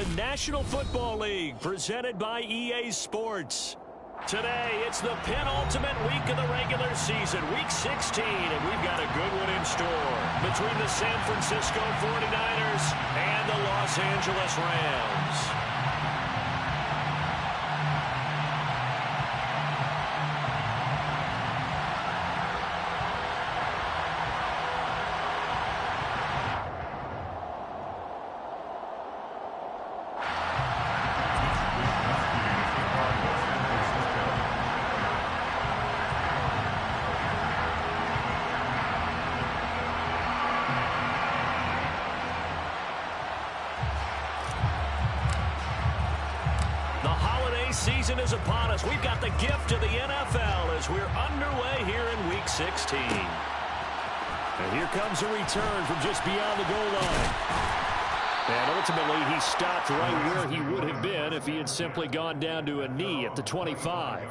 the National Football League, presented by EA Sports. Today, it's the penultimate week of the regular season, Week 16, and we've got a good one in store between the San Francisco 49ers and the Los Angeles Rams. Season is upon us. We've got the gift of the NFL as we're underway here in Week 16. And here comes a return from just beyond the goal line. And ultimately, he stopped right where he would have been if he had simply gone down to a knee at the 25.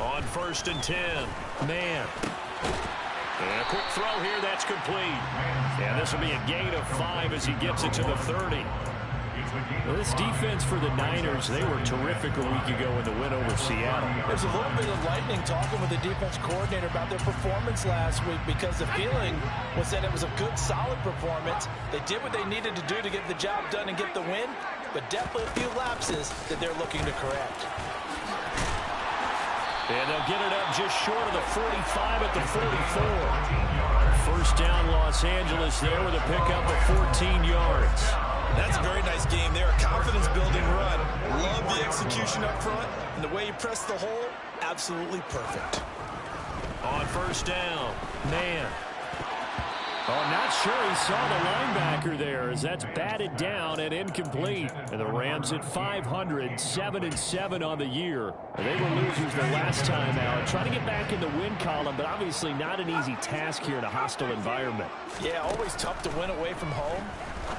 On 1st and 10, man. And a quick throw here, that's complete. And this will be a gain of 5 as he gets it to the 30. Well, this defense for the Niners, they were terrific a week ago in the win over Seattle. There's a little bit of lightning talking with the defense coordinator about their performance last week because the feeling was that it was a good, solid performance. They did what they needed to do to get the job done and get the win, but definitely a few lapses that they're looking to correct. And they'll get it up just short of the 45 at the 44. First down, Los Angeles there with a pickup of 14 yards. That's a very nice game there. Confidence-building run. Love the execution up front. And the way you press the hole, absolutely perfect. On 1st down, man. Oh, not sure he saw the linebacker there as that's batted down and incomplete. And the Rams at 500, 7-7 on the year. They were losers their last time out. Trying to get back in the win column, but obviously not an easy task here in a hostile environment. Yeah, always tough to win away from home.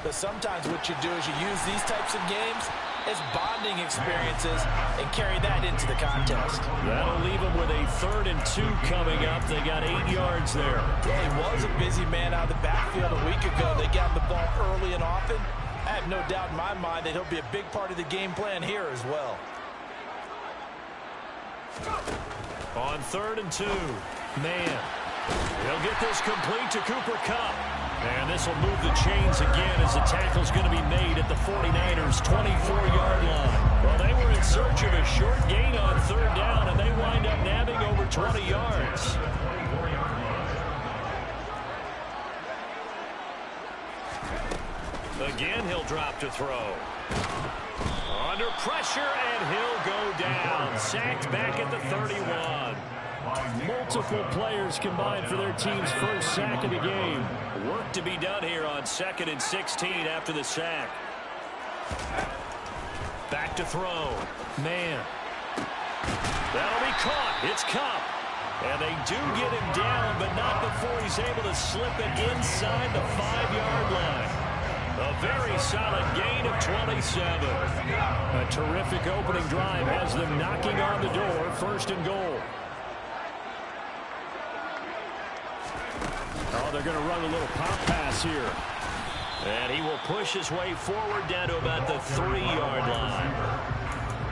But sometimes what you do is you use these types of games as bonding experiences and carry that into the contest. That'll leave them with a 3rd and 2 coming up. They got 8 yards there. Yeah, he was a busy man out of the backfield a week ago. They got the ball early and often. I have no doubt in my mind that he'll be a big part of the game plan here as well. On 3rd and 2, man. He'll get this complete to Cooper Kupp. And this will move the chains again as the tackle's going to be made at the 49ers' 24-yard line. Well, they were in search of a short gain on 3rd down, and they wind up nabbing over 20 yards. Again, he'll drop to throw. Under pressure, and he'll go down. Sacked back at the 31. Multiple players combined for their team's first sack of the game. Work to be done here on 2nd and 16 after the sack. Back to throw. Man. That'll be caught. It's Kupp. And they do get him down, but not before he's able to slip it inside the 5-yard line. A very solid gain of 27. A terrific opening drive has them knocking on the door. 1st and goal. Oh, they're going to run a little pop pass here. And he will push his way forward down to about the 3-yard line.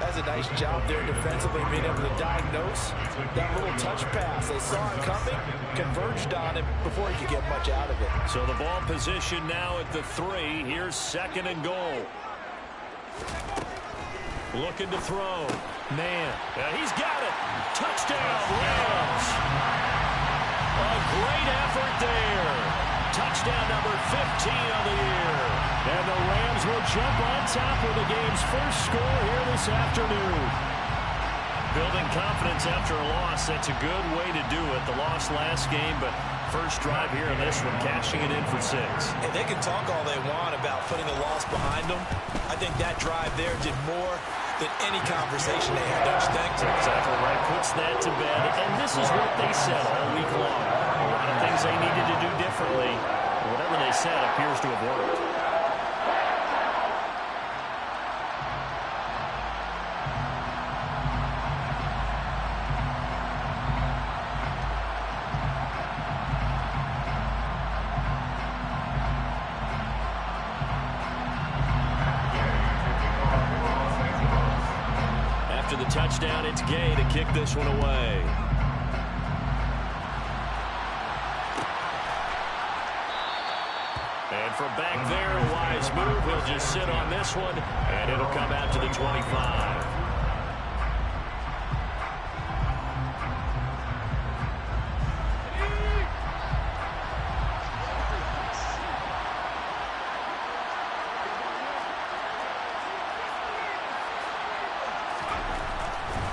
That's a nice job there defensively, being able to diagnose that little touch pass. They saw it coming, converged on it before he could get much out of it. So the ball position now at the 3. Here's 2nd and goal. Looking to throw. Man. He's got it. Touchdown, Rams. A great effort there. Touchdown number 15 of the year. And the Rams will jump on top of the game's first score here this afternoon. Building confidence after a loss, that's a good way to do it. The loss last game, but first drive here in this one, cashing it in for 6. And they can talk all they want about putting a loss behind them. I think that drive there did more than any conversation they had, don't you think? That's exactly right. Puts that to bed. And this is what they said all week long. A lot of things they needed to do differently. Whatever they said appears to have worked. After the touchdown, it's Gay to kick this one away. And from back there, a wise move. He'll just sit on this one, and it'll come out to the 25.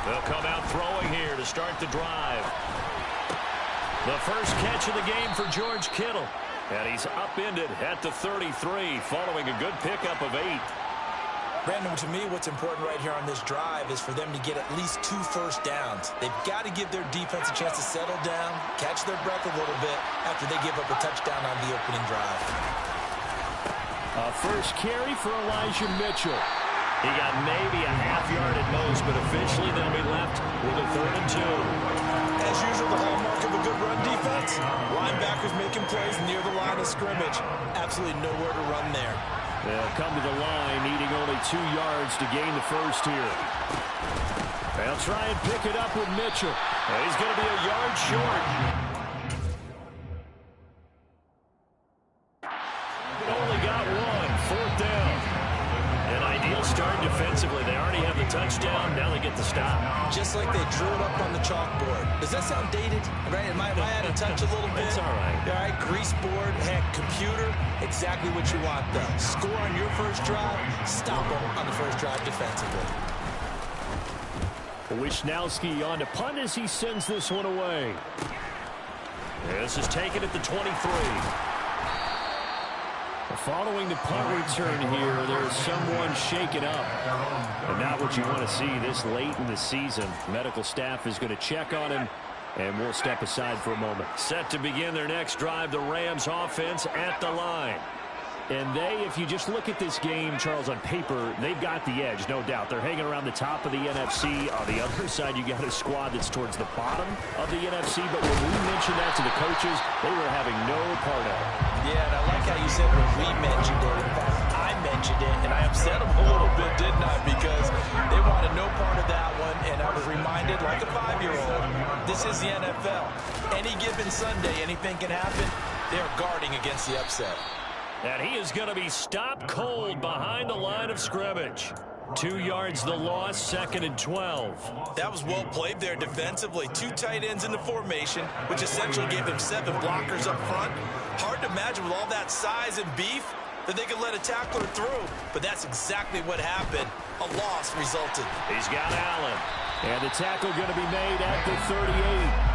They'll come out throwing here to start the drive. The first catch of the game for George Kittle. And he's upended at the 33 following a good pickup of 8. Brandon, to me, what's important right here on this drive is for them to get at least 2 first downs. They've got to give their defense a chance to settle down, catch their breath a little bit after they give up a touchdown on the opening drive. A first carry for Elijah Mitchell. He got maybe a half yard at most, but officially they'll be left with a 3rd and 2. As usual, the hallmark of a good run defense. Linebackers making plays near the line of scrimmage. Absolutely nowhere to run there. They'll come to the line, needing only 2 yards to gain the first here. They'll try and pick it up with Mitchell. And he's going to be a yard short. Only got 1, 4th down. An ideal start defensively. They already have the touchdown. Now they get the stop. Just like they drew it up on the chalkboard. Does that sound dated? Right? Am I out of touch a little bit? It's all right. All right, grease board, heck, computer, exactly what you want, though. Score on your first drive, stop them on the first drive defensively. Wisnowski on to punt as he sends this one away. This is taken at the 23. Following the punt return here, there's someone shaken up. And not what you want to see this late in the season. Medical staff is going to check on him, and we'll step aside for a moment. Set to begin their next drive, the Rams offense at the line. And they, if you just look at this game, Charles, on paper, they've got the edge, no doubt. They're hanging around the top of the NFC. On the other side, you got a squad that's towards the bottom of the NFC. But when we mentioned that to the coaches, they were having no part of it. Yeah, and I like how you said when we mentioned it. In fact, I mentioned it, and I upset them a little bit, didn't I? Because they wanted no part of that one, and I was reminded, like a 5-year-old, this is the NFL. Any given Sunday, anything can happen. They're guarding against the upset. And he is going to be stopped cold behind the line of scrimmage. 2 yards the loss, 2nd and 12. That was well played there defensively. 2 tight ends in the formation, which essentially gave him 7 blockers up front. Hard to imagine with all that size and beef that they could let a tackler through. But that's exactly what happened. A loss resulted. He's got Allen. And the tackle going to be made at the 38.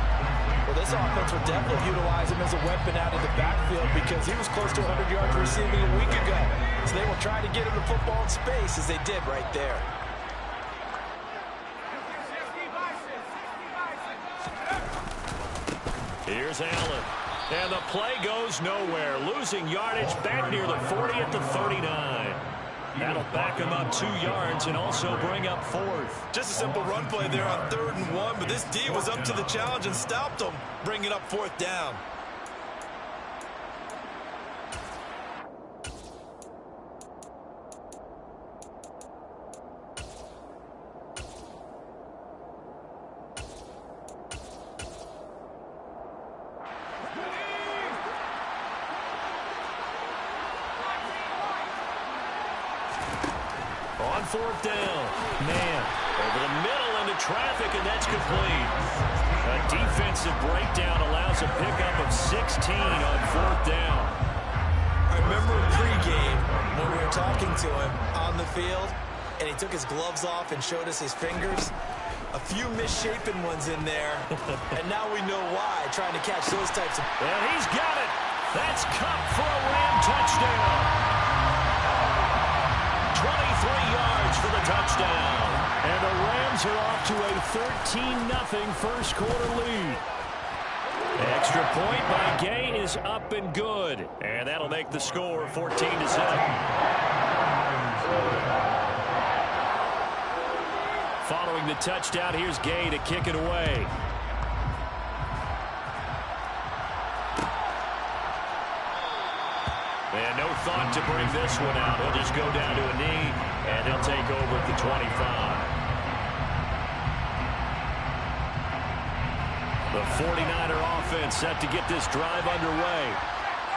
Well, this offense will definitely utilize him as a weapon out of the backfield because he was close to 100 yards receiving a week ago. So they will try to get him the football in space as they did right there. Here's Allen. And the play goes nowhere. Losing yardage back near the 40 at the 39. That'll back him up 2 yards and also bring up 4th. Just a simple run play there on 3rd and 1, but this D was up to the challenge and stopped him, bringing up 4th down. On 4th down. Man, over the middle into traffic, and that's complete. A defensive breakdown allows a pickup of 16 on 4th down. I remember pregame when we were talking to him on the field, and he took his gloves off and showed us his fingers. A few misshapen ones in there, and now we know why, trying to catch those types of... And he's got it. That's Cup for a Ram touchdown. 23 yards for the touchdown. And the Rams are off to a 13-0 first quarter lead. Extra point by Gay is up and good. And that'll make the score 14-7. Following the touchdown, here's Gay to kick it away. And no thought to bring this one out. He'll just go down to a knee, and he'll take over at the 25. The 49er offense set to get this drive underway.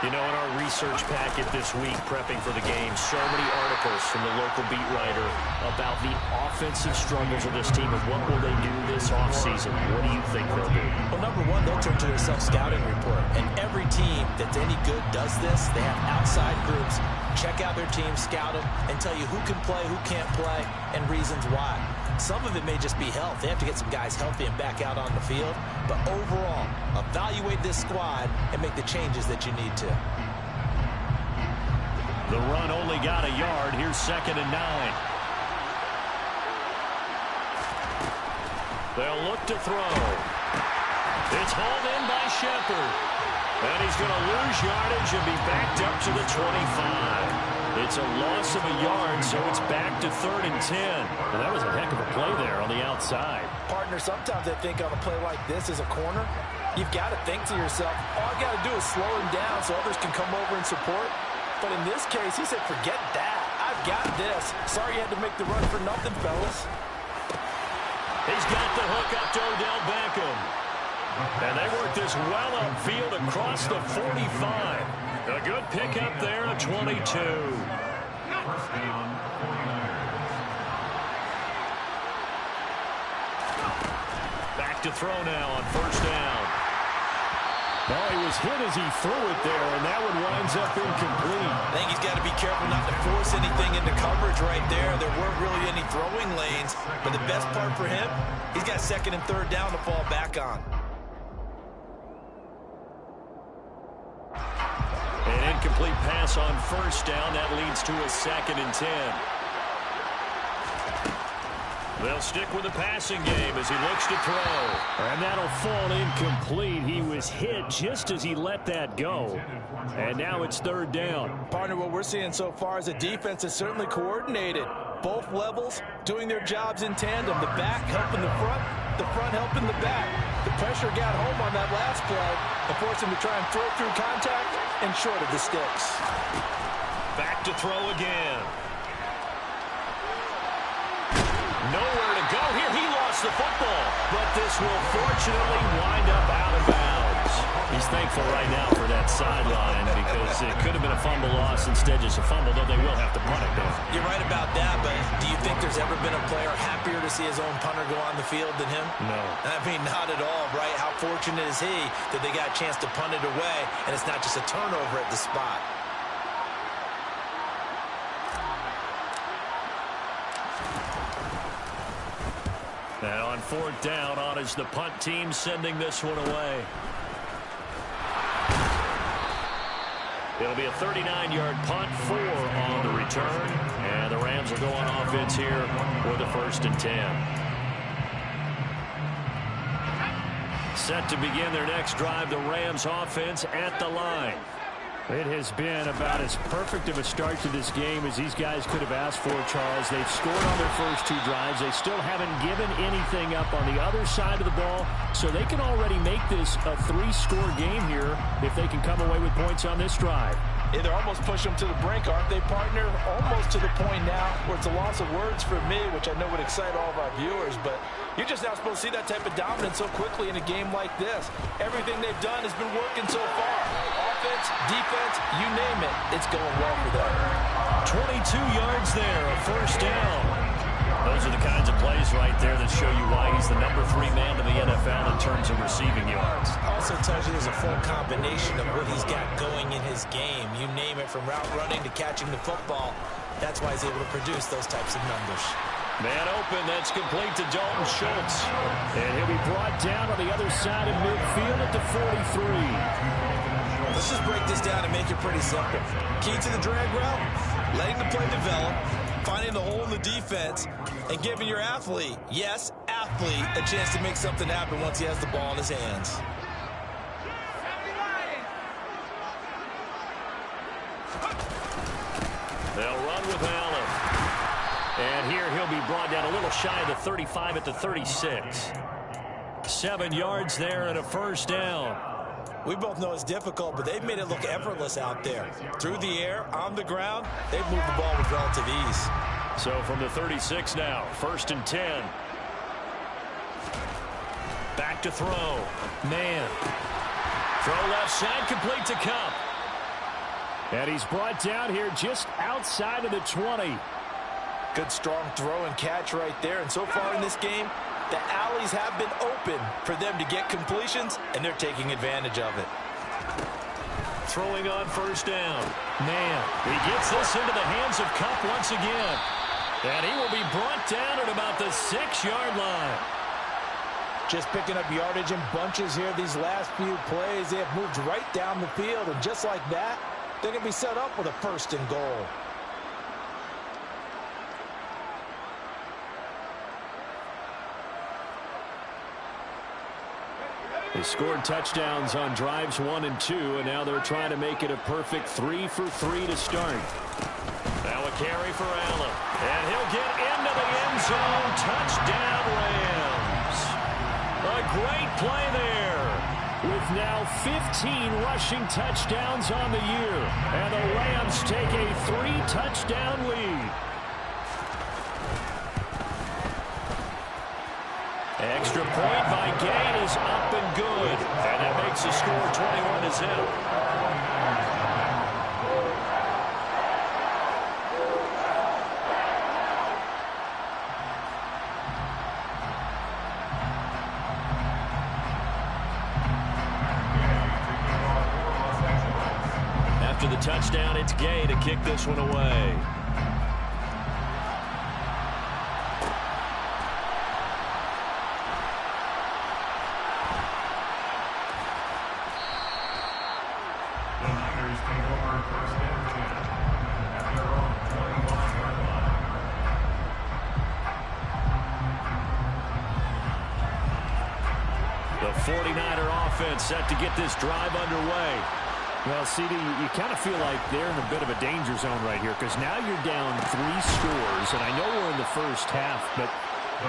You know, in our research packet this week, prepping for the game, so many articles from the local beat writer about the offensive struggles of this team and what will they do this offseason. What do you think they'll do? Well, number one, they'll turn to their self-scouting report. And every team that's any good does this. They have outside groups, check out their team, scout them, and tell you who can play, who can't play, and reasons why. Some of it may just be health. They have to get some guys healthy and back out on the field. But overall, evaluate this squad and make the changes that you need to. The run only got a yard. Here's 2nd and 9. They'll look to throw. It's hauled in by Shepard. And he's going to lose yardage and be backed up to the 25. It's a loss of a yard, so it's back to 3rd and 10. Well, that was a heck of a play there on the outside. Partner, sometimes I think on a play like this as a corner, you've got to think to yourself, all I got to do is slow him down so others can come over and support. But in this case, he said, forget that. I've got this. Sorry you had to make the run for nothing, fellas. He's got the hook up to Odell Beckham. And they work this well upfield across the 45. A good pickup there at 22. Back to throw now on 1st down. Oh, he was hit as he threw it there, and that one winds up incomplete. I think he's got to be careful not to force anything into coverage right there. There weren't really any throwing lanes, but the best part for him, he's got 2nd and 3rd down to fall back on. An incomplete pass on 1st down. That leads to a 2nd and 10. They'll stick with the passing game as he looks to throw. And that'll fall incomplete. He was hit just as he let that go. And now it's 3rd down. Partner, what we're seeing so far is the defense is certainly coordinated. Both levels doing their jobs in tandem. The back helping the front helping the back. The pressure got home on that last play and forced him to try and throw through contact and short of the sticks. Back to throw again. Nowhere to go here. He lost the football, but this will fortunately wind up out of bounds. He's thankful right now for that sideline because it could have been a fumble loss, instead just a fumble, though they will have to punt it now. You're right about that, but do you think there's ever been a player happier to see his own punter go on the field than him? No. I mean, not at all, right? How fortunate is he that they got a chance to punt it away, and it's not just a turnover at the spot. And on 4th down, on is the punt team sending this one away. It'll be a 39-yard punt, 4 on the return. And the Rams will go on offense here with a 1st and 10. Set to begin their next drive, the Rams offense at the line. It has been about as perfect of a start to this game as these guys could have asked for, Charles. They've scored on their first 2 drives. They still haven't given anything up on the other side of the ball, so they can already make this a 3-score game here if they can come away with points on this drive. Yeah, they're almost pushing them to the brink, aren't they, partner? Almost to the point now where it's a loss of words for me, which I know would excite all of our viewers, but you're just not supposed to see that type of dominance so quickly in a game like this. Everything they've done has been working so far. Offense, defense, you name it, it's going well for them. 22 yards there, a 1st down. Those are the kinds of plays right there that show you why he's the number 3 man in the NFL in terms of receiving yards. Also tells you there's a full combination of what he's got going in his game. You name it, from route running to catching the football. That's why he's able to produce those types of numbers. Man open, that's complete to Dalton Schultz. And he'll be brought down on the other side of midfield at the 43. Let's just break this down and make it pretty simple. Key to the drag route, letting the play develop, finding the hole in the defense and giving your athlete, yes, athlete, a chance to make something happen once he has the ball in his hands. They'll run with Allen. And here he'll be brought down a little shy of the 35 at the 36. 7 yards there and a first down. We both know it's difficult, but they've made it look effortless out there. Through the air, on the ground, they've moved the ball with relative ease. So from the 36 now, 1st and 10. Back to throw. Man. Throw left side, complete to Cup. And he's brought down here just outside of the 20. Good strong throw and catch right there. And so far in this game, the alleys have been open for them to get completions, and they're taking advantage of it. Throwing on 1st down. Man, he gets this into the hands of Cup once again. And he will be brought down at about the 6-yard line. Just picking up yardage in bunches here these last few plays. They have moved right down the field, and just like that, they're going to be set up with a 1st and goal. They scored touchdowns on drives 1 and 2, and now they're trying to make it a perfect 3 for 3 to start. Now a carry for Allen, and he'll get into the end zone. Touchdown, Rams. A great play there. With now 15 rushing touchdowns on the year, and the Rams take a 3-touchdown lead. Extra point by Gay is up and good. And that makes the score 21-0. After the touchdown, it's Gay to kick this one away. The 49er offense set to get this drive underway. Well, CD, you kind of feel like they're in a bit of a danger zone right here because now you're down 3 scores, and I know we're in the first half, but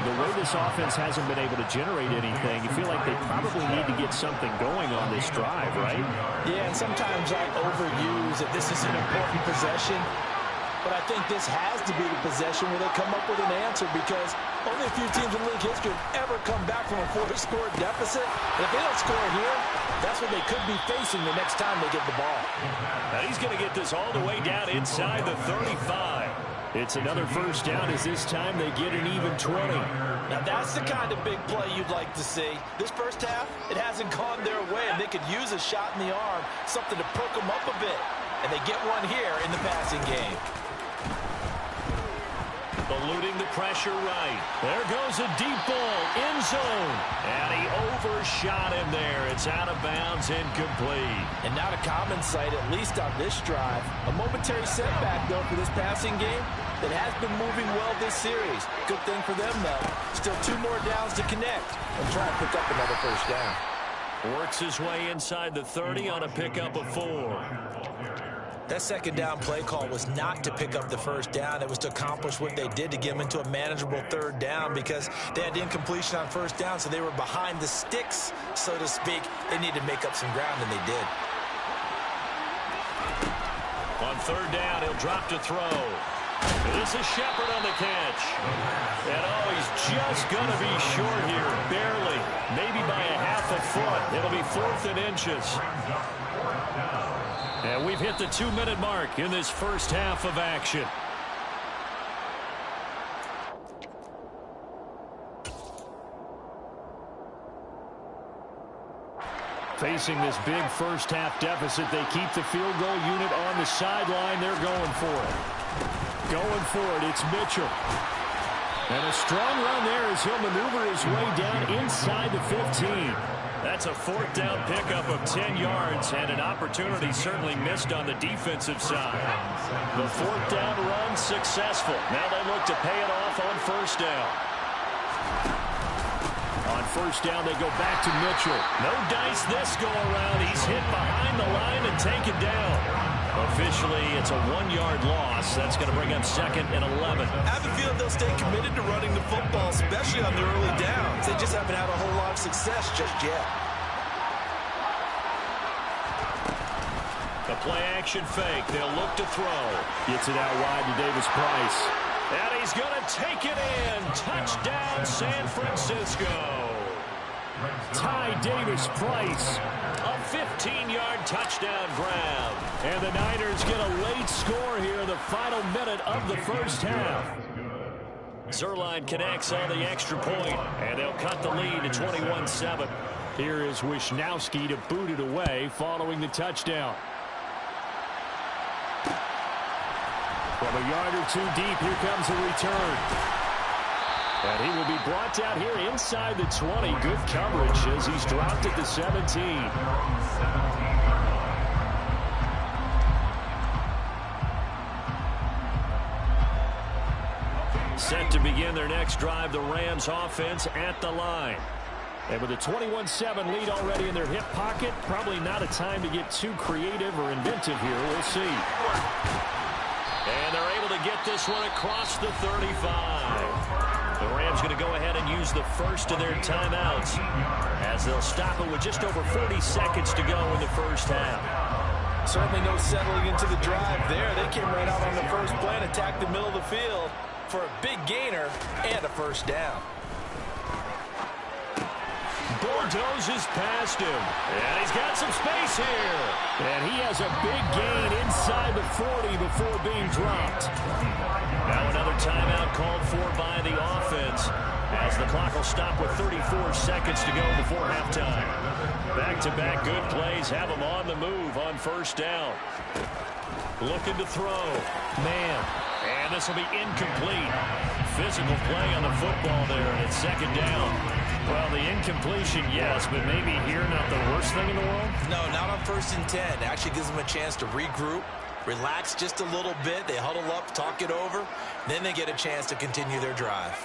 the way this offense hasn't been able to generate anything, you feel like they probably need to get something going on this drive, right? Yeah, and sometimes I overuse that this is an important possession, but I think this has to be the possession where they come up with an answer because only a few teams in league history have ever come back from a 4-score deficit. And if they don't score here, that's what they could be facing the next time they get the ball. Now he's going to get this all the way down inside the 35. It's another first down as this time they get an even 20. Now that's the kind of big play you'd like to see. This first half, it hasn't gone their way, and they could use a shot in the arm, something to perk them up a bit. And they get one here in the passing game. Eluding the pressure right. There goes a deep ball, end zone. And he overshot him there. It's out of bounds, incomplete. And not a common sight, at least on this drive. A momentary setback, though, for this passing game that has been moving well this series. Good thing for them, though. Still 2 more downs to connect and try and pick up another first down. Works his way inside the 30 on a pickup of 4. That second down play call was not to pick up the first down. It was to accomplish what they did to get them into a manageable 3rd down because they had incompletion on first down, so they were behind the sticks, so to speak. They needed to make up some ground, and they did. On 3rd down, he'll drop to throw. This is Shepard on the catch. And, oh, he's just going to be short here, barely. Maybe by a half a foot. It'll be 4th and inches. And we've hit the 2-minute mark in this first half of action. Facing this big first half deficit, they keep the field goal unit on the sideline. They're going for it. Going for it, it's Mitchell. And a strong run there as he'll maneuver his way down inside the 15. That's a 4th down pickup of 10 yards and an opportunity certainly missed on the defensive side. The 4th down run successful. Now they look to pay it off on 1st down. On 1st down, they go back to Mitchell. No dice this go around. He's hit behind the line and taken down. Officially, it's a 1-yard loss. That's going to bring up 2nd and 11. I have a feeling they'll stay committed to running the football, especially on the early downs. They just haven't had a whole lot of success just yet. The play-action fake. They'll look to throw. Gets it out wide to Davis Price. And he's going to take it in. Touchdown, San Francisco. Ty Davis Price. A 15-yard touchdown grab. And the Niners get a late score here in the final minute of the 1st half. Zerline connects on the extra point, and they'll cut the lead to 21-7. Here is Wisnowski to boot it away following the touchdown. From a yard or 2 deep, here comes the return. And he will be brought down here inside the 20. Good coverage as he's dropped at the 17. Set to begin their next drive, the Rams offense at the line. And with a 21-7 lead already in their hip pocket, probably not a time to get too creative or inventive here. We'll see. And they're able to get this one across the 35. The Rams going to go ahead and use the first of their timeouts as they'll stop it with just over 40 seconds to go in the 1st half. Certainly no settling into the drive there. They came right out on the first play and attacked the middle of the field for a big gainer and a 1st down. Bulldozes past him. And he's got some space here. And he has a big gain inside the 40 before being dropped. Now another timeout called for by the offense as the clock will stop with 34 seconds to go before halftime. Back-to-back good plays have them on the move on 1st down. Looking to throw. Man. And this will be incomplete. Physical play on the football there, and it's 2nd down. Well, the incompletion, yes, but maybe here not the worst thing in the world? No, not on 1st and 10. It actually gives them a chance to regroup, relax just a little bit. They huddle up, talk it over. Then they get a chance to continue their drive.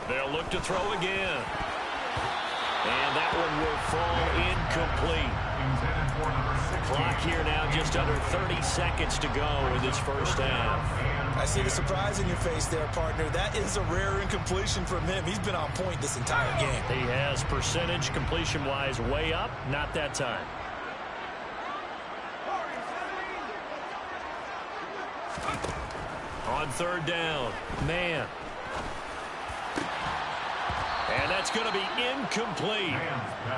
They'll look to throw again. And that one will fall incomplete. Clock here now just under 30 seconds to go in this 1st half. I see the surprise in your face there, partner. That is a rare incompletion from him. He's been on point this entire game. He has percentage completion-wise way up. Not that time. On 3rd down, man. And that's going to be incomplete.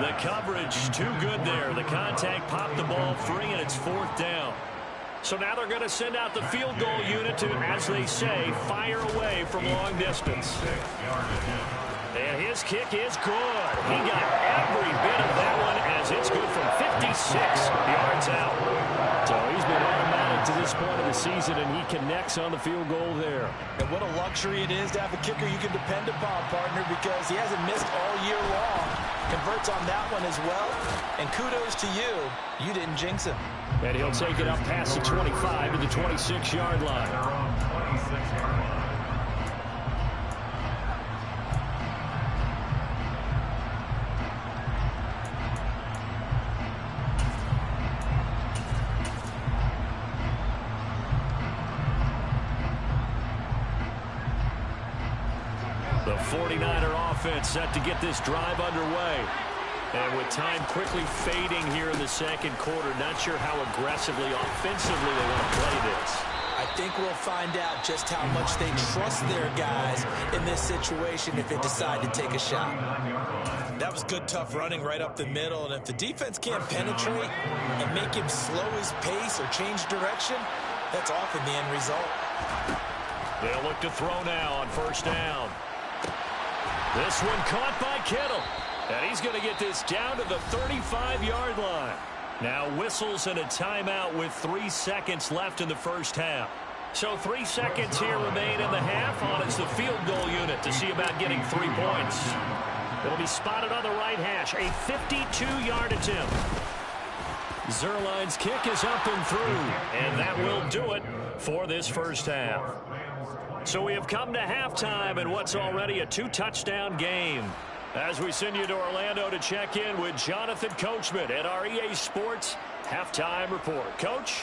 The coverage too good there. The contact popped the ball free, and it's 4th down. So now they're going to send out the field goal unit to, as they say, fire away from long distance. And his kick is good. He got every bit of that one as it's good from 56 yards out. So he's been automatic to this point of the season, and he connects on the field goal there. And what a luxury it is to have a kicker you can depend upon, partner, because he hasn't missed all year long. Converts on that one as well. And kudos to you. You didn't jinx him. And he'll take it up past the 25 to the 26-yard line. The 49er offense set to get this drive underway. And with time quickly fading here in the 2nd quarter, not sure how aggressively, offensively they want to play this. I think we'll find out just how much they trust their guys in this situation if they decide to take a shot. That was good, tough running right up the middle. And if the defense can't penetrate and make him slow his pace or change direction, that's often the end result. They'll look to throw now on 1st down. This one caught by Kittle. And he's going to get this down to the 35-yard line. Now whistles and a timeout with 3 seconds left in the 1st half. So 3 seconds here remain in the half. On it's the field goal unit to see about getting 3 points. It'll be spotted on the right hash. A 52-yard attempt. Zerline's kick is up and through. And that will do it for this first half. So we have come to halftime in what's already a 2-touchdown game. As we send you to Orlando to check in with Jonathan Coachman at our EA Sports Halftime Report. Coach?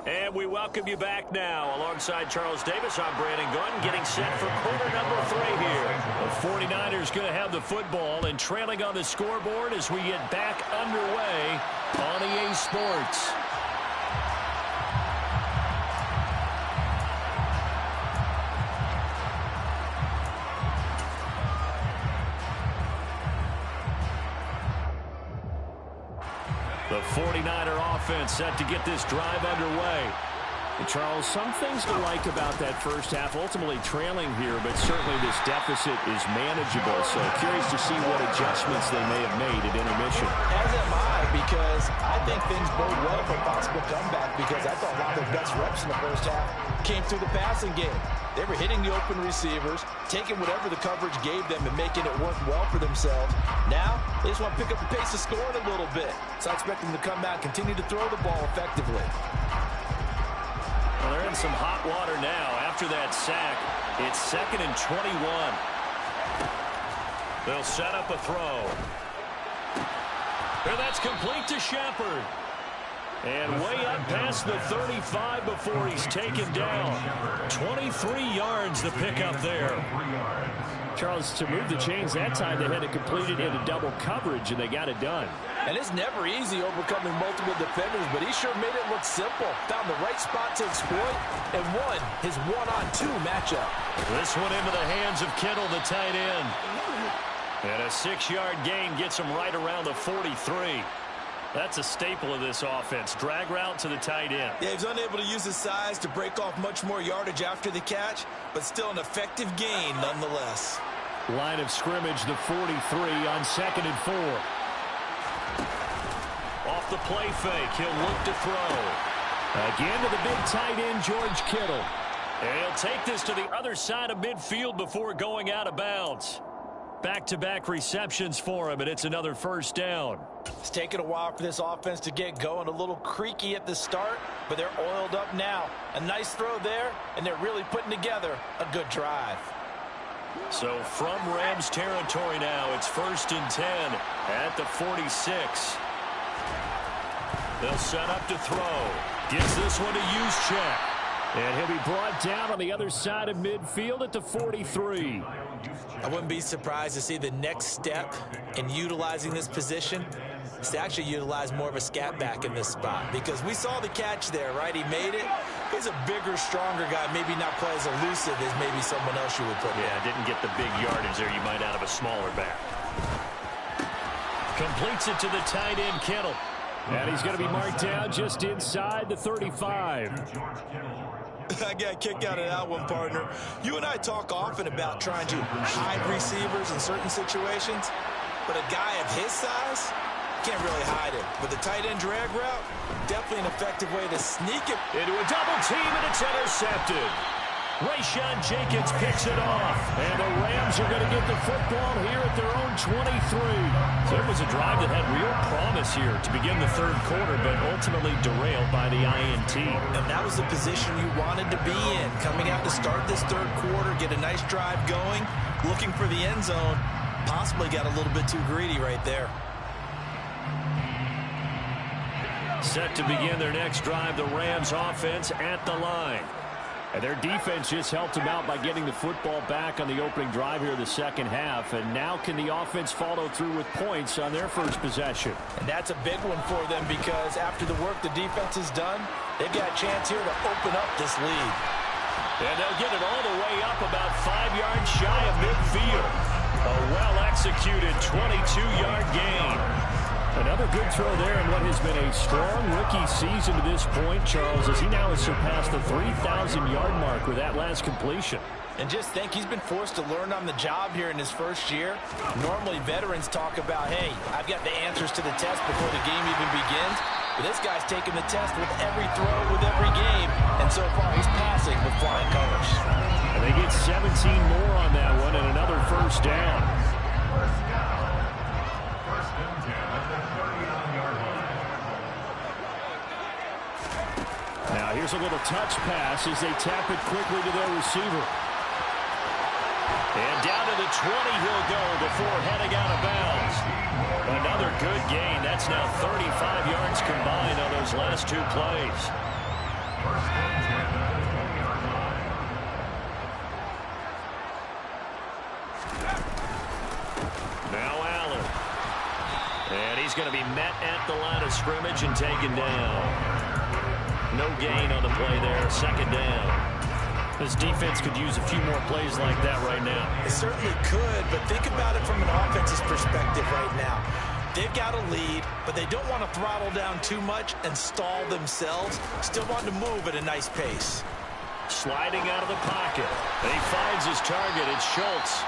And we welcome you back now. Alongside Charles Davis, I'm Brandon Gordon, getting set for quarter number 3 here. The 49ers going to have the football and trailing on the scoreboard as we get back underway on EA Sports. The 49er offense set to get this drive underway. And Charles, some things to like about that first half. Ultimately trailing here, but certainly this deficit is manageable. So curious to see what adjustments they may have made at intermission. As am I, because I think things bode well for a possible comeback, because I thought a lot of their best reps in the first half came through the passing game. They were hitting the open receivers, taking whatever the coverage gave them and making it work well for themselves. Now, they just want to pick up the pace of scoring a little bit. So I expect them to come out, continue to throw the ball effectively. Well, they're in some hot water now. After that sack, it's 2nd and 21. They'll set up a throw. And that's complete to Shepard. And way up past the 35 before he's taken down. 23 yards to pick up there. Charles, to move the chains that time, they had to complete it into double coverage, and they got it done. And it's never easy overcoming multiple defenders, but he sure made it look simple. Found the right spot to exploit and won his 1-on-2 matchup. This one into the hands of Kittle, the tight end. And a 6-yard gain gets him right around the 43. That's a staple of this offense. Drag route to the tight end. Yeah, he's unable to use his size to break off much more yardage after the catch, but still an effective gain nonetheless. Line of scrimmage, the 43 on 2nd and 4. Off the play fake, he'll look to throw. Again to the big tight end, George Kittle. And he'll take this to the other side of midfield before going out of bounds. Back-to-back receptions for him, and it's another first down. It's taken a while for this offense to get going. A little creaky at the start, but they're oiled up now. A nice throw there, and they're really putting together a good drive. So from Rams territory now, it's 1st and 10 at the 46. They'll set up to throw. Gets this one to Juszczyk. And he'll be brought down on the other side of midfield at the 43. I wouldn't be surprised to see the next step in utilizing this position is to actually utilize more of a scat back in this spot, because we saw the catch there, right? He made it. He's a bigger, stronger guy, maybe not quite as elusive as maybe someone else you would put in. Yeah, didn't get the big yardage there you might out of a smaller back. Completes it to the tight end, Kittle. And he's going to be marked down just inside the 35. I got a kick out of that one, partner. You and I talk often about trying to hide receivers in certain situations, but a guy of his size can't really hide him. But the tight end drag route, definitely an effective way to sneak it into a double team, and it's intercepted. Rayshawn Jenkins picks it off, and the Rams are going to get the football here at their own 23. So it was a drive that had real promise here to begin the third quarter, but ultimately derailed by the INT. And that was the position you wanted to be in, coming out to start this third quarter, get a nice drive going, looking for the end zone. Possibly got a little bit too greedy right there. Set to begin their next drive, the Rams offense at the line. And their defense just helped them out by getting the football back on the opening drive here in the second half. And now can the offense follow through with points on their first possession? And that's a big one for them, because after the work the defense has done, they've got a chance here to open up this lead. And they'll get it all the way up about 5 yards shy of midfield. A well-executed 22-yard gain. Another good throw there in what has been a strong rookie season to this point, Charles, as he now has surpassed the 3,000-yard mark with that last completion. And just think, he's been forced to learn on the job here in his first year. Normally, veterans talk about, hey, I've got the answers to the test before the game even begins. But this guy's taking the test with every throw, with every game. And so far, he's passing with flying colors. And they get 17 more on that one and another first down. Now here's a little touch pass as they tap it quickly to their receiver. And down to the 20 he'll go before heading out of bounds. Another good gain. That's now 35 yards combined on those last two plays. Now Allen. And he's going to be met at the line of scrimmage and taken down. No gain on the play there. Second down. This defense could use a few more plays like that right now. It certainly could, but think about it from an offense's perspective right now. They've got a lead, but they don't want to throttle down too much and stall themselves. Still want to move at a nice pace. Sliding out of the pocket. And he finds his target. It's Schultz.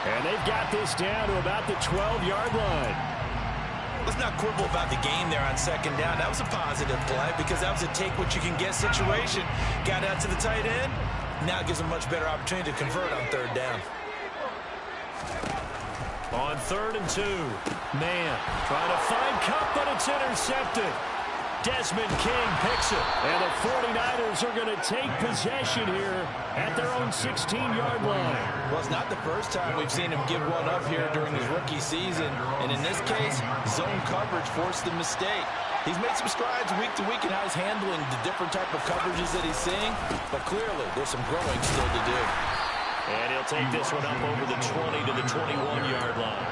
And they've got this down to about the 12-yard line. Let's not quibble about the gain there on second down. That was a positive play because that was a take-what-you-can-get situation. Got out to the tight end. Now gives them a much better opportunity to convert on third down. On 3rd and 2. Man, trying to find Cup, but it's intercepted. Desmond King picks it. And the 49ers are going to take possession here at their own 16-yard line. Well, it's not the first time we've seen him give one up here during his rookie season. And in this case, zone coverage forced the mistake. He's made some strides week to week in how he's handling the different type of coverages that he's seeing. But clearly, there's some growing still to do. And he'll take this one up over the 20 to the 21-yard line.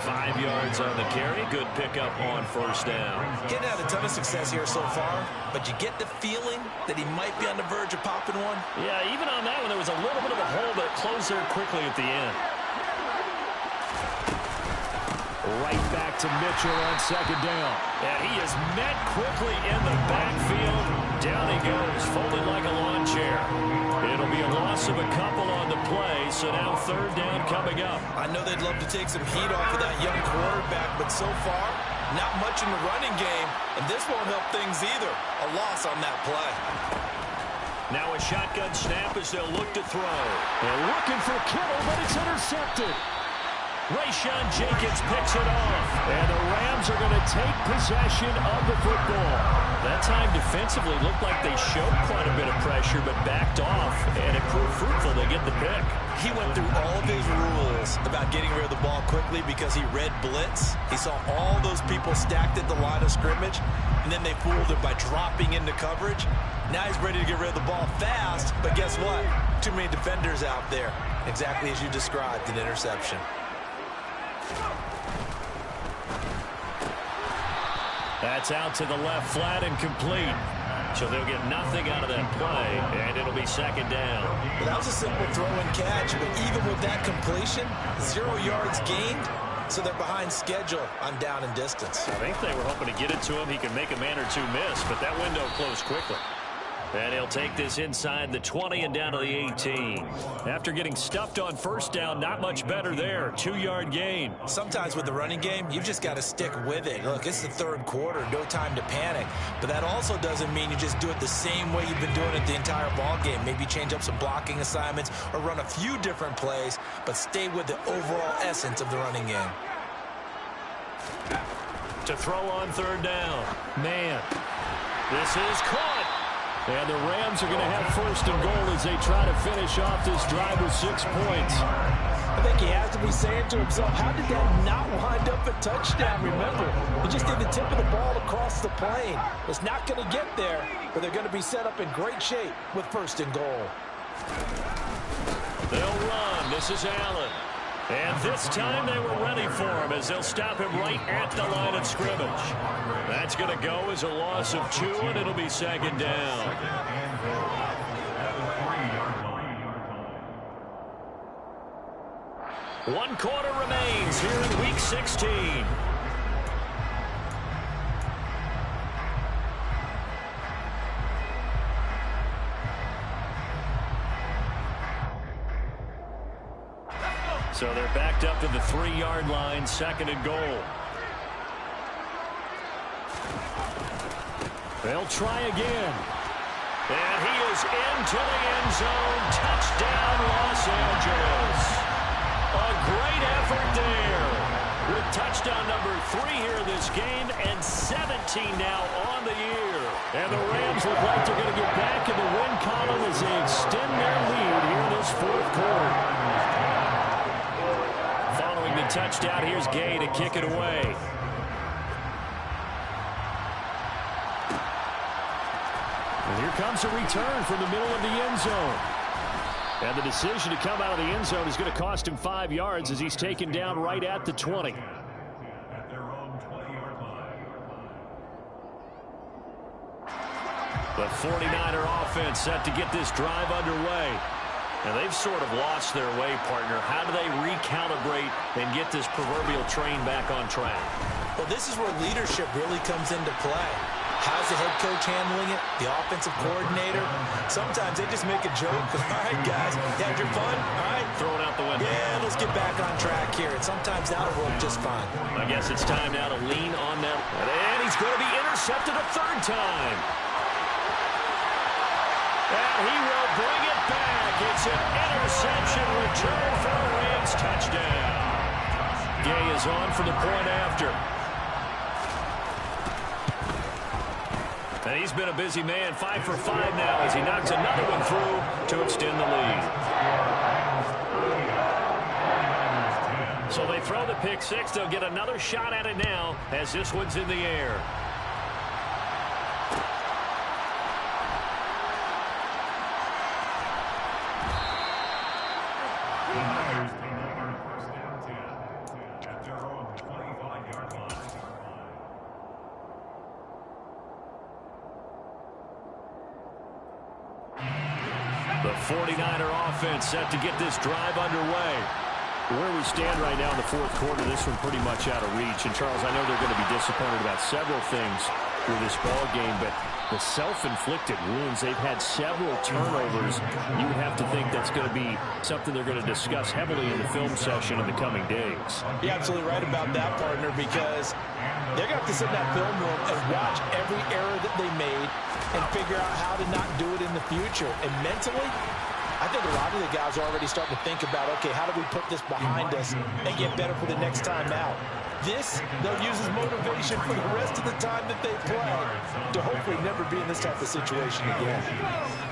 5 yards on the carry. Good pickup on first down. Getting out a ton of success here so far, but you get the feeling that he might be on the verge of popping one. Yeah, even on that one, there was a little bit of a hole that closed there quickly at the end. Right back to Mitchell on second down. And he is met quickly in the backfield. Down he goes, folded like a lawn chair. It'll be a loss of a couple on the play, so now third down coming up. I know they'd love to take some heat off of that young quarterback, but so far, not much in the running game, and this won't help things either. A loss on that play. Now a shotgun snap as they'll look to throw. They're looking for Kittle, but it's intercepted. Rayshon Jenkins picks it off. And the Rams are going to take possession of the football. That time defensively looked like they showed quite a bit of pressure but backed off, and it proved fruitful. They get the pick. He went through all of his rules about getting rid of the ball quickly because he read blitz. He saw all those people stacked at the line of scrimmage, and then they fooled him by dropping into coverage. Now he's ready to get rid of the ball fast, but guess what? Too many defenders out there. Exactly as you described, an interception. That's out to the left, flat and complete. So they'll get nothing out of that play, and it'll be second down. Well, that was a simple throw and catch, but even with that completion, 0 yards gained, so they're behind schedule on down and distance. I think they were hoping to get it to him. He could make a man or two miss, but that window closed quickly. And he'll take this inside the 20 and down to the 18. After getting stuffed on first down, not much better there. 2-yard gain. Sometimes with the running game, you've just got to stick with it. Look, it's the third quarter, no time to panic. But that also doesn't mean you just do it the same way you've been doing it the entire ball game. Maybe change up some blocking assignments or run a few different plays, but stay with the overall essence of the running game. To throw on third down. Man, this is caught. And the Rams are going to have first and goal as they try to finish off this drive with 6 points. I think he has to be saying to himself, how did that not wind up a touchdown? Remember, he just did the tip of the ball across the plane. It's not going to get there, but they're going to be set up in great shape with first and goal. They'll run. This is Allen. And this time they were ready for him as they'll stop him right at the line of scrimmage. That's going to go as a loss of 2, and it'll be second down. One quarter remains here in Week 16. So they're backed up to the 3-yard line, 2nd and goal. They'll try again. And he is into the end zone. Touchdown, Los Angeles. A great effort there. With touchdown number 3 here this game and 17 now on the year. And the Rams look like they're going to get back in the win column as they extend their lead here in this 4th quarter. Following the touchdown, here's Gay to kick it away. And here comes a return from the middle of the end zone. And the decision to come out of the end zone is going to cost him 5 yards as he's taken down right at the 20. The 49er offense set to get this drive underway. And they've sort of lost their way, partner. How do they recalibrate and get this proverbial train back on track? Well, this is where leadership really comes into play. How's the head coach handling it? The offensive coordinator? Sometimes they just make a joke. All right, guys, you had your fun? All right. Throw it out the window. Yeah, let's get back on track here. And sometimes that'll work just fine. I guess it's time now to lean on them. And he's going to be intercepted a 3rd time. And he will bring it back. It's an interception return for a Rams touchdown. Gay is on for the point after. And he's been a busy man, 5 for 5 now as he knocks another one through to extend the lead. So they throw the pick 6. They'll get another shot at it now as this one's in the air. The 49er offense set to get this drive underway. Where we stand right now in the 4th quarter, this one pretty much out of reach. And, Charles, I know they're going to be disappointed about several things with this ball game, but the self-inflicted wounds, they've had several turnovers. You would have to think that's going to be something they're going to discuss heavily in the film session in the coming days. You're absolutely right about that, partner, because they're going to have to sit in that film room and watch every error that they made and figure out how to not do it in the future. And mentally, I think a lot of the guys are already starting to think about, okay, how do we put this behind us and get better for the next time out? This, they'll use as motivation for the rest of the time that they play to hopefully never be in this type of situation again.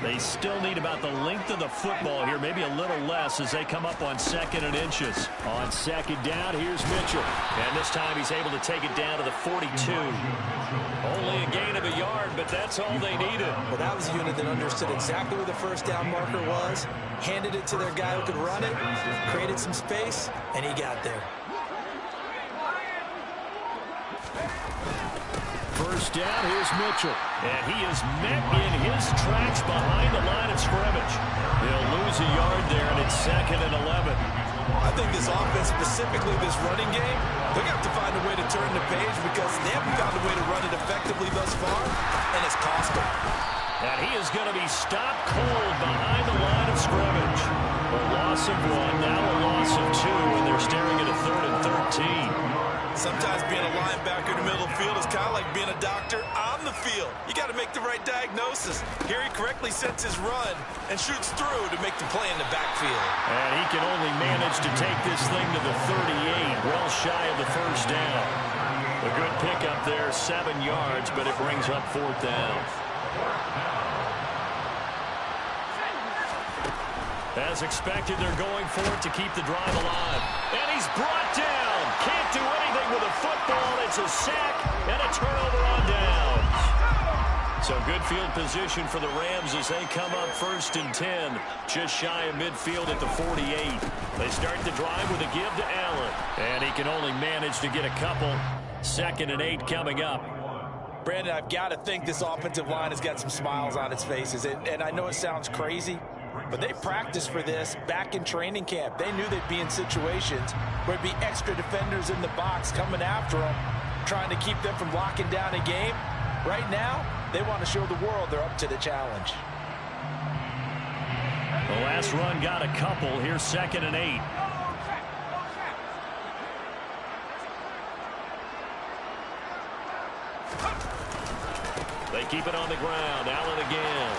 They still need about the length of the football here, maybe a little less as they come up on 2nd and inches. On 2nd down, here's Mitchell. And this time he's able to take it down to the 42. Only a gain of a yard, but that's all they needed. Well, that was a unit that understood exactly where the 1st down marker was, handed it to their guy who could run it, created some space, and he got there. 1st down, here's Mitchell. And he is met in his tracks behind the line of scrimmage. They'll lose a yard there, and it's 2nd and 11. I think this offense, specifically this running game, they're going to have to find a way to turn the page because they haven't found a way to run it effectively thus far, and it's cost them. And he is going to be stopped cold behind the line of scrimmage. A loss of 1, now a loss of 2, and they're staring at a 3rd and 13. Sometimes being a linebacker in the middle of the field is kind of like being a doctor on the field. You got to make the right diagnosis. Here he correctly sets his run and shoots through to make the play in the backfield. And he can only manage to take this thing to the 38, well shy of the 1st down. A good pickup there, 7 yards, but it brings up 4th down. As expected, they're going for it to keep the drive alive. And he's brought down. Can't do anything with a football. It's a sack and a turnover on downs. So good field position for the Rams as they come up 1st and 10. Just shy of midfield at the 48. They start the drive with a give to Allen. And he can only manage to get a couple. 2nd and 8 coming up. Brandon, I've got to think this offensive line has got some smiles on its faces. And I know it sounds crazy, but they practiced for this back in training camp. They knew they'd be in situations where there'd be extra defenders in the box coming after them, trying to keep them from locking down a game. Right now, they want to show the world they're up to the challenge. The last run got a couple. Here's 2nd and 8. keep it on the ground. Allen again.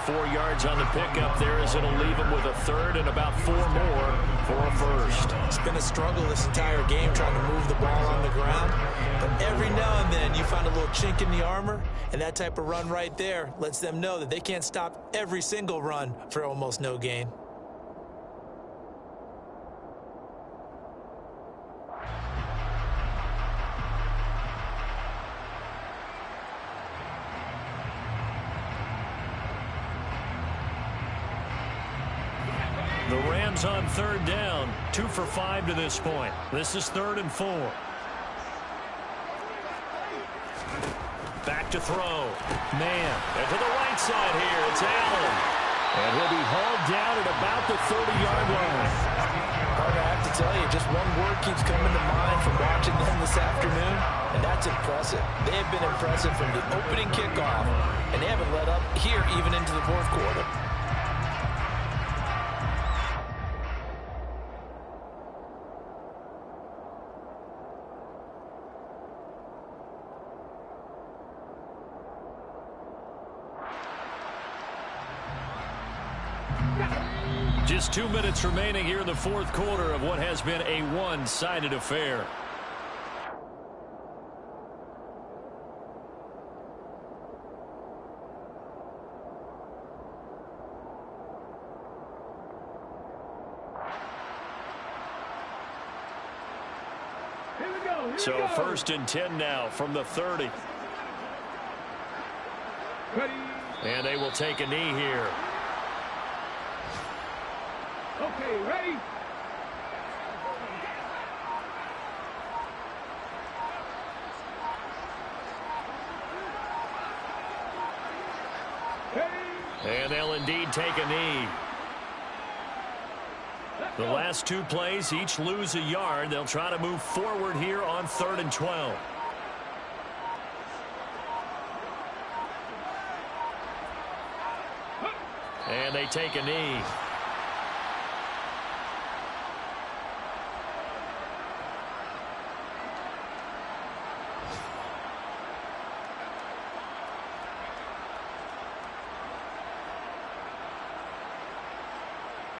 4 yards on the pickup there as it'll leave him with a third and about 4 more for a first. It's been a struggle this entire game trying to move the ball on the ground. But every now and then you find a little chink in the armor, and that type of run right there lets them know that they can't stop every single run for almost no gain. The Rams on third down, 2 for 5 to this point. This is 3rd and 4. Back to throw. Man, and to the right side here, it's Allen. And he'll be hauled down at about the 30-yard line. Carter, I have to tell you, just one word keeps coming to mind from watching them this afternoon, and that's impressive. They have been impressive from the opening kickoff, and they haven't let up here even into the 4th quarter. Just 2 minutes remaining here in the 4th quarter of what has been a one-sided affair. So 1st and 10 now from the 30. And they will take a knee here. Okay, ready? And they'll indeed take a knee. The last 2 plays each lose a yard. They'll try to move forward here on 3rd and 12. And they take a knee.